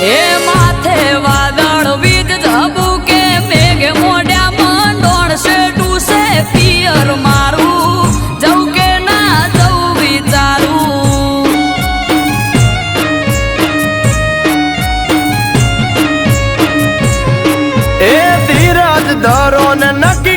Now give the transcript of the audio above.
એ માથે વાદળ વીજ ઝબુકે મેઘ મોઢ્યા મંડોળ છે ડૂસે પિયર મારું જવું કે ના જવું વિચારું એ ધીરજ ધરો ને નક્કી